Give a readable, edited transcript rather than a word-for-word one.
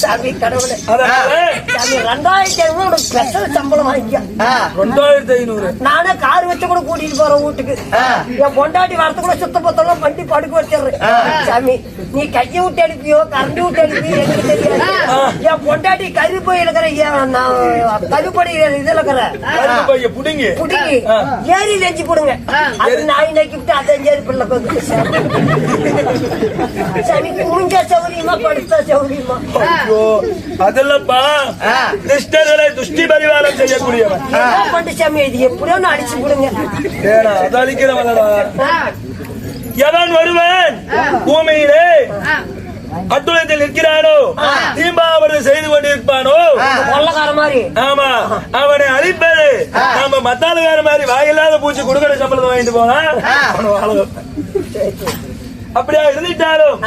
சாமி கடவுளே, சாமி 2500 ஸ்பெஷல் சம்பளம் வாங்கிக்க. 2500 நானே கார் வச்சு கூட கூட்டிட்டு போறேன் வீட்டுக்கு. என் பொண்டாட்டி வரத்து கூட சுத்த பத்தெல்லாம் பண்ணி படுக்க வச்சிடுறேன். சாமி நீ கையை விட்டு அனுப்பியோ கரண்டி விட்டு அனுப்பியோ எனக்கு தெரியாது. என் பொண்டாட்டி கருப்பு இருக்கிற கருப்படி இதுல இருக்கிற புடிங்கி ஏறி நெஞ்சு போடுங்க. அது நாய் நக்கிட்டு அதஞ்சேரி பிள்ளை கொண்டு சாமி முடிஞ்சா சௌரியமா படுத்தா சௌரியமா. அதெல்லாம்ப்பா துஷ்டர்களை துஷ்டி பரிவாரம் செய்யக்கூடியவன். பண்ணு சாமி இது எப்படியோ அடிச்சு போடுங்க. அது அழிக்கிறவனடா. எவன் ஒருவன் பூமியிலே அத்துலத்தில் நிற்கிறானோ தீம்பாவதை செய்து கொண்டிருப்பானோ கொள்ளக்கார மாதிரி, ஆமா அவனை அழிப்பது நம்ம மத்தாளுக்கார மாதிரி வாயில்லாத பூச்சி கொடுக்கிற சம்பளத்தை வாங்கிட்டு போனா அப்படியா இருந்துட்டாலும்